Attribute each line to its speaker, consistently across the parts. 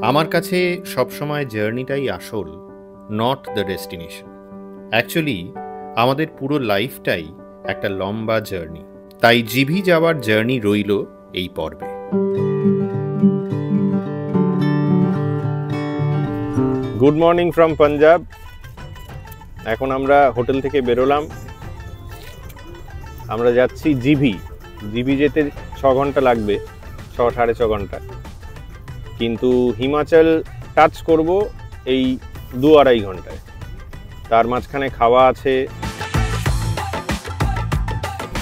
Speaker 1: আমার কাছে সবসময় জার্নিটাই আসল, নট দ্য ডেস্টিনেশন। অ্যাকচুয়ালি আমাদের পুরো লাইফটাই একটা লম্বা জার্নি, তাই জিভি যাওয়ার জার্নি রইল এই পর্বে। Good morning from Punjab. এখন আমরা হোটেল থেকে বেরোলাম, আমরা যাচ্ছি জিভি। জিভি যেতে 6 ঘন্টা লাগবে, 6-6.5 ঘন্টা, কিন্তু হিমাচল টাচ করব এই 2-2.5 ঘন্টায়। তার মাঝখানে খাওয়া আছে।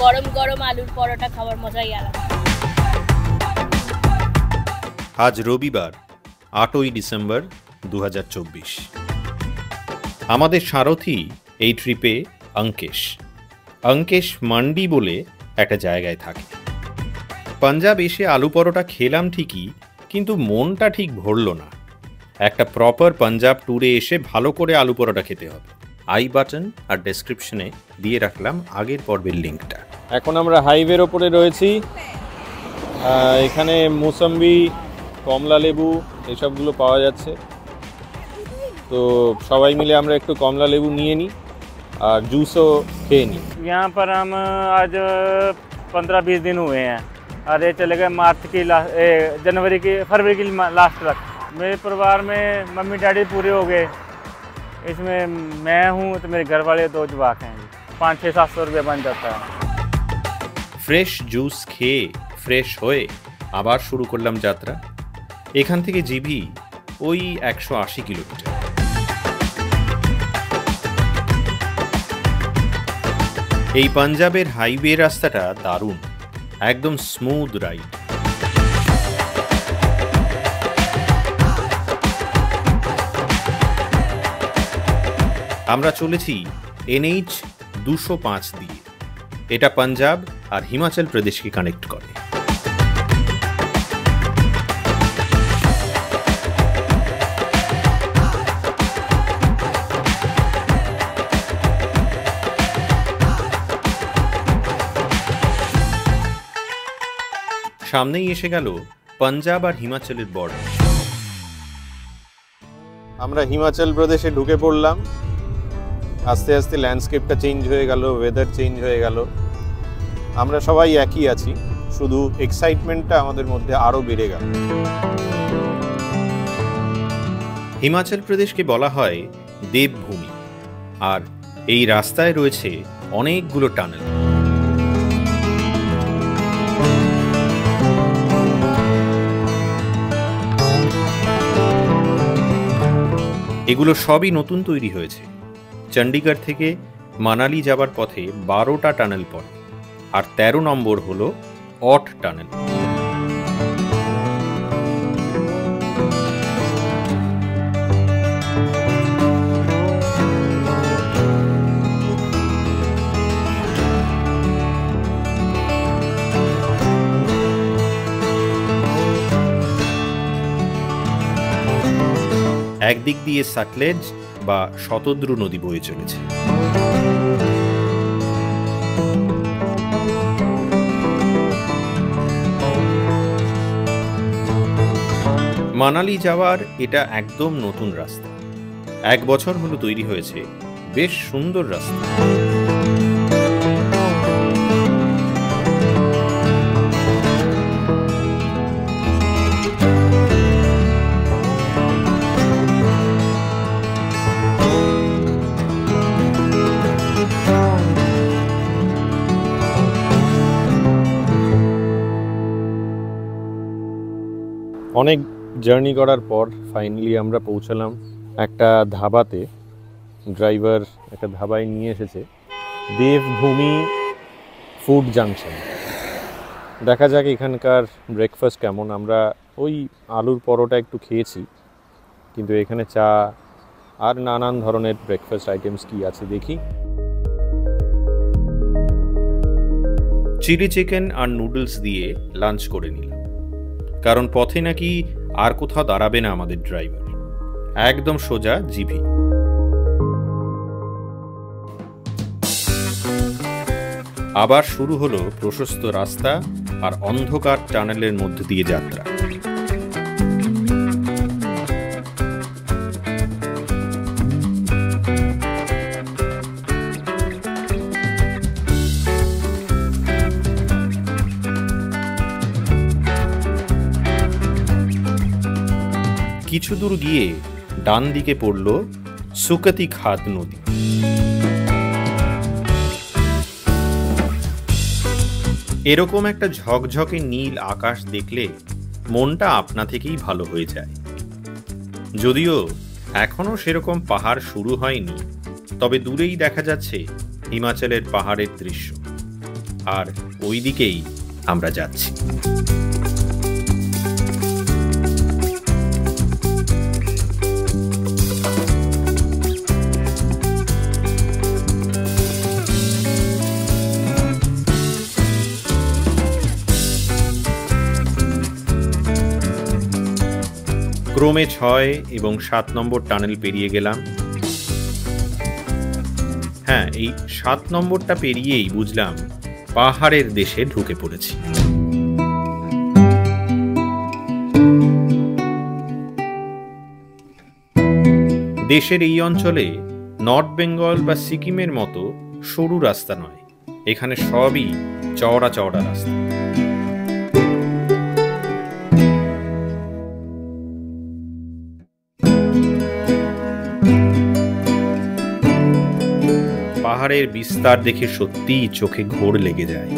Speaker 2: গরম গরম আলুর পরোটা খাওয়ার মজাই আলাদা।
Speaker 1: আজ রবিবার 8ই ডিসেম্বর 2024। আমাদের সারথি এই ট্রিপে অঙ্কেশ মান্ডি বলে একটা জায়গায় থাকে। পাঞ্জাব এসে আলু পরোটা খেলাম ঠিকই, কিন্তু মনটা ঠিক ভরল না। একটা প্রপার পাঞ্জাব ট্যুরে এসে ভালো করে আলু পরোটা খেতে হবে। আই বাটন আর ডেসক্রিপশনে দিয়ে রাখলাম আগের পর্বের লিঙ্কটা। এখন আমরা হাইওয়ের ওপরে রয়েছি। এখানে মৌসম্বি, কমলা লেবু এসবগুলো পাওয়া যাচ্ছে। তো সবাই মিলে আমরা একটু কমলা লেবু নিয়ে নিই আর জুসও খেয়ে নিই।
Speaker 3: यहाँ पर हम आज 15-20 दिन हुए हैं और ये चले गए फरवरी की लास्ट तक। मेरे परिवार में मम्मी डैडी पूरे हो गए, इसमें मैं हूँ तो मेरे घर वाले 2 जवाक हैं। 500-700 रुपये बन जाता है।
Speaker 1: ফ্রেশ জুস খেয়ে ফ্রেশ হয়ে আবার শুরু করলাম যাত্রা। এখান থেকে জিভি ওই 180 কিলোমিটার। এই পাঞ্জাবের হাইওয়ে রাস্তাটা দারুণ, একদম স্মুথ রাইড। আমরা চলেছি NH 205 দিয়ে। এটা পাঞ্জাব আর হিমাচল প্রদেশকে কানেক্ট করে। সামনেই এসে গেল পাঞ্জাব আর হিমাচলের বর্ডার। আমরা হিমাচল প্রদেশে ঢুকে পড়লাম। আস্তে আস্তে ল্যান্ডস্কেপটা চেঞ্জ হয়ে গেল, ওয়েদার চেঞ্জ হয়ে গেল। আমরা সবাই একই আছি, শুধু এক্সাইটমেন্টটা আমাদের মধ্যে আরো বেড়ে গেল। হিমাচল প্রদেশকে বলা হয় দেবভূমি, আর এই রাস্তায় রয়েছে অনেকগুলো টানেল। এগুলো সবই নতুন তৈরি হয়েছে। চণ্ডীগড় থেকে মানালি যাবার পথে 12টা টানেল পড়ে, আর 13 নম্বর হলো অট টানেল। একদিক দিয়ে সাটলেজ বা শতদ্রু নদী বয়ে চলেছে। মানালি যাওয়ার এটা একদম নতুন রাস্তা। 1 বছর হলো তৈরি হয়েছে, বেশ সুন্দর রাস্তা। অনেক জার্নি করার পর ফাইনালি আমরা পৌঁছালাম একটা ধাবাতে। ড্রাইভার একটা ধাবায় নিয়ে এসেছে, দেবভূমি ফুড জাংশন। দেখা যাক এখানকার ব্রেকফাস্ট কেমন। আমরা ওই আলুর পরোটা একটু খেয়েছি, কিন্তু এখানে চা আর নানান ধরনের ব্রেকফাস্ট আইটেমস কি আছে দেখি। চিলি চিকেন আর নুডলস দিয়ে লাঞ্চ করে নিলাম, কারণ পথে নাকি আর কোথাও দাঁড়াবে না আমাদের ড্রাইভার, একদম সোজা জিভি। আবার শুরু হলো প্রশস্ত রাস্তা আর অন্ধকার টানেলের মধ্যে দিয়ে যাত্রা। কিছু দূর গিয়ে ডান দিকে পড়ল সুকতি খাত নদী। এরকম একটা ঝকঝকে নীল আকাশ দেখলে মনটা আপনা থেকেই ভালো হয়ে যায়। যদিও এখনো সেরকম পাহাড় শুরু হয়নি, তবে দূরেই দেখা যাচ্ছে হিমাচলের পাহাড়ের দৃশ্য, আর ওই দিকেই আমরা যাচ্ছি। ক্রমে 6 এবং 7 নম্বর টানেল পেরিয়ে গেলাম। হ্যাঁ, এই 7 নম্বরটা পেরিয়েই বুঝলাম পাহাড়ের দেশে ঢুকে পড়েছি। দেশের এই অঞ্চলে নর্থ বেঙ্গল বা সিকিমের মতো সরু রাস্তা নয়, এখানে সবই চওড়া চওড়া রাস্তা। পাহাড়ের বিস্তার দেখে সত্যিই চোখে ঘোর লেগে যায়।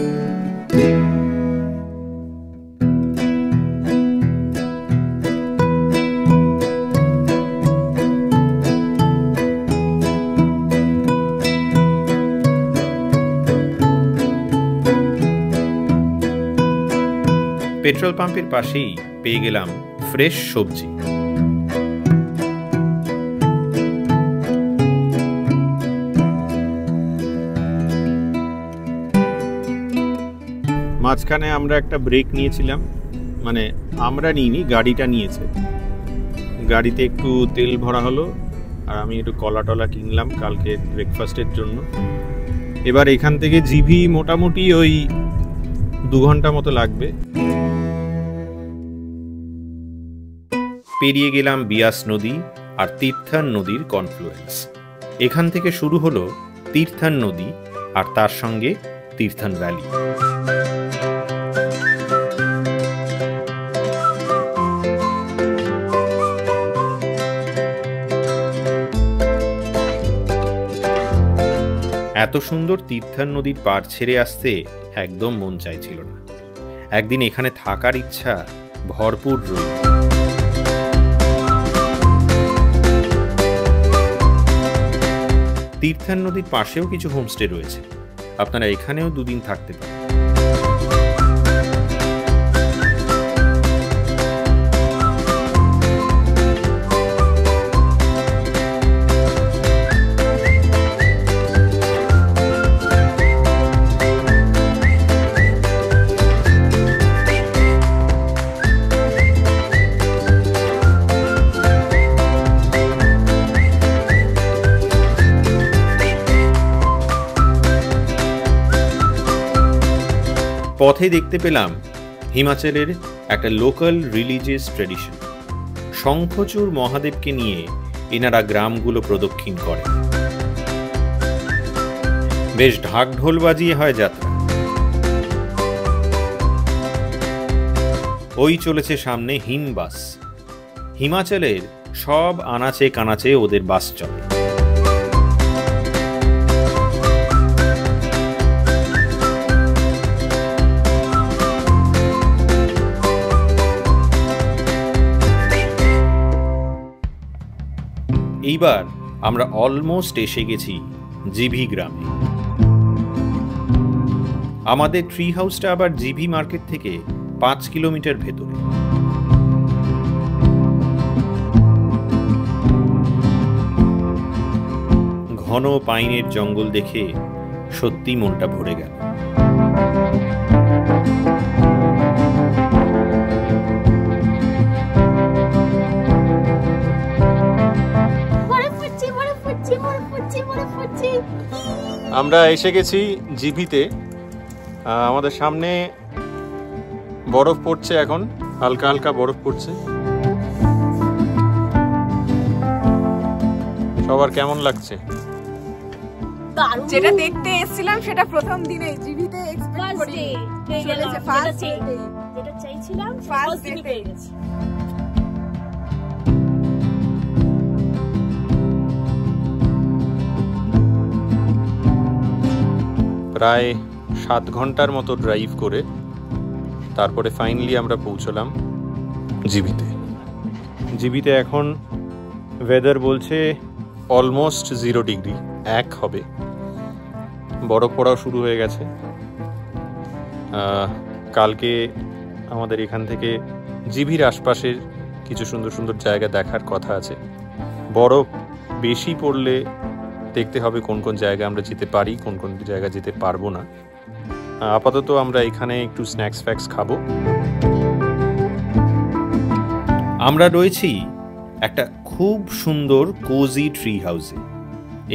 Speaker 1: পেট্রোল পাম্পের পাশেই পেয়ে গেলাম ফ্রেশ সবজি। মাঝখানে আমরা একটা ব্রেক নিয়েছিলাম, মানে আমরা নিইনি, গাড়িটা নিয়েছে। গাড়িতে একটু তেল ভরা হলো, আর আমি একটু কলা টলা কিনলাম কালকে ব্রেকফাস্টের জন্য। এবার এখান থেকে জিভি মোটামুটি ওই 2 ঘন্টা মতো লাগবে। পেরিয়ে গেলাম বিয়াস নদী আর তীর্থান নদীর কনফ্লুয়েন্স। এখান থেকে শুরু হলো তীর্থান নদী আর তার সঙ্গে তীর্থান ভ্যালি। এত সুন্দর তীর্থান নদীর পাড় ছেড়ে আসতে একদম মন চাইছিল না। একদিন এখানে থাকার ইচ্ছা ভরপুর রইল। তীর্থান নদীর পাশেও কিছু হোমস্টে রয়েছে, আপনারা এখানেও 2 দিন থাকতে পারেন। পথে দেখতে পেলাম হিমাচলের একটা লোকাল রিলিজিয়াস ট্র্যাডিশন। শঙ্খচূড় মহাদেবকে নিয়ে এনারা গ্রামগুলো প্রদক্ষিণ করে। বেশ ঢাক ঢোল বাজিয়ে হয় যাত্রা। ওই চলেছে সামনে হিম বাস। হিমাচলের সব আনাচে কানাচে ওদের বাস চলে। এইবার আমরা অলমোস্ট এসে গেছি জিভি গ্রামে। আমাদের ট্রি হাউসটা আবার জিভি মার্কেট থেকে 5 কিলোমিটার ভেতরে। ঘন পাইনের জঙ্গল দেখে সত্যি মনটা ভরে গেল। আমরা এসে গেছি জিভিতে। আমাদের সামনে বরফ পড়ছে, এখন হালকা হালকা বরফ পড়ছে। সবার কেমন লাগছে?
Speaker 4: যেটা দেখতে এসেছিলাম সেটা প্রথম দিনেই জিভিতে এক্সপেক্ট করি চলেছে ফার্স্ট ডে,
Speaker 2: যেটা চাইছিলাম
Speaker 4: ফার্স্ট ডে পেয়ে গেছি।
Speaker 1: প্রায় 7 ঘন্টার মতো ড্রাইভ করে তারপরে ফাইনালি আমরা পৌঁছলাম জিবিতে। জিবিতে এখন ওয়েদার বলছে অলমোস্ট 0 ডিগ্রি, 1 হবে। বরফ পড়াও শুরু হয়ে গেছে। কালকে আমাদের এখান থেকে জিবির আশপাশের কিছু সুন্দর সুন্দর জায়গা দেখার কথা আছে। বরফ বেশি পড়লে দেখতে হবে কোন কোন জায়গা আমরা যেতে পারি, কোন কোন জায়গা যেতে পারবো না। আপাতত আমরা এখানে একটু স্ন্যাক্স ফ্যাক্স খাবো। আমরা রয়েছি একটা খুব সুন্দর কোজি ট্রি হাউসে।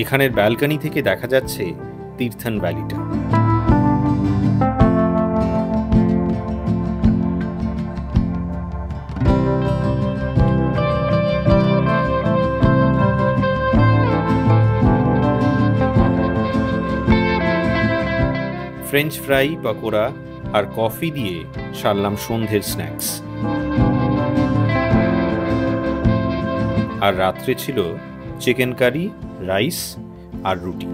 Speaker 1: এখানের ব্যালকনি থেকে দেখা যাচ্ছে তীর্থন ভ্যালিটা। ফ্রেঞ্চ ফ্রাই, পকোড়া আর কফি দিয়ে সারলাম সন্ধ্যের স্ন্যাক্স। আর রাত্রে ছিল চিকেন কারি, রাইস আর রুটি।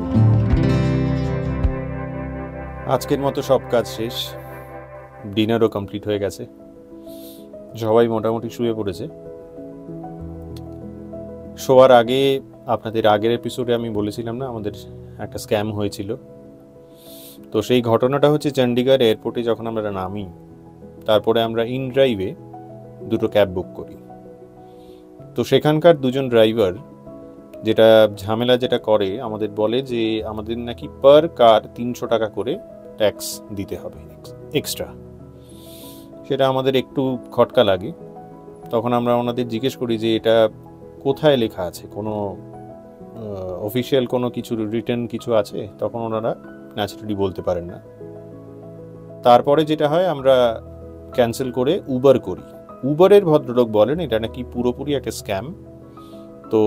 Speaker 1: আজকের মতো সব কাজ শেষ, ডিনারও কমপ্লিট হয়ে গেছে, সবাই মোটামুটি শুয়ে পড়েছে। শোয়ার আগে আপনাদের আগের এপিসোডে আমি বলেছিলাম না আমাদের একটা স্ক্যাম হয়েছিল। তো সেই ঘটনাটা হচ্ছে চণ্ডীগড় এয়ারপোর্টে যখন আমরা নামি, তারপরে আমরা ইন ড্রাইভে 2টো ক্যাব বুক করি। তো সেখানকার 2জন ড্রাইভার যেটা করে আমাদের বলে যে আমাদের নাকি পার কার 300 টাকা করে ট্যাক্স দিতে হবে এক্সট্রা। সেটা আমাদের একটু খটকা লাগে। তখন আমরা ওনাদের জিজ্ঞেস করি যে এটা কোথায় লেখা আছে, কোনো অফিসিয়াল কোনো কিছু রিটেন কিছু আছে? তখন ওনারা ন্যাচারালি বলতে পারেন না। তারপরে যেটা হয় আমরা ক্যান্সেল করে উবার করি। উবারের ভদ্রলোক বলেন এটা নাকি পুরোপুরি একটা স্ক্যাম। তো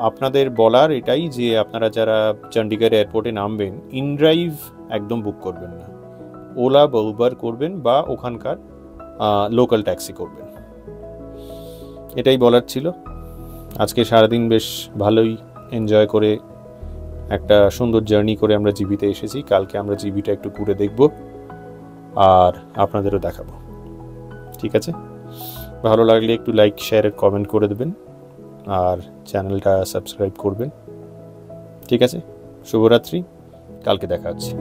Speaker 1: আপনাদের বলার এটাই যে আপনারা যারা চণ্ডীগড় এয়ারপোর্টে নামবেন, ইন ড্রাইভ একদম বুক করবেন না, ওলা বা উবার করবেন বা ওখানকার লোকাল ট্যাক্সি করবেন। এটাই বলার ছিল। আজকে সারাদিন বেশ ভালোই এনজয় করে একটা সুন্দর জার্নি করে আমরা জিবিতে এসেছি। কালকে আমরা জিবিটা একটু ঘুরে দেখব আর আপনাদেরও দেখাবো। ঠিক আছে, ভালো লাগলে একটু লাইক, শেয়ার, কমেন্ট করে দেবেন আর চ্যানেলটা সাবস্ক্রাইব করবেন। ঠিক আছে, শুভরাত্রি, কালকে দেখা হচ্ছে।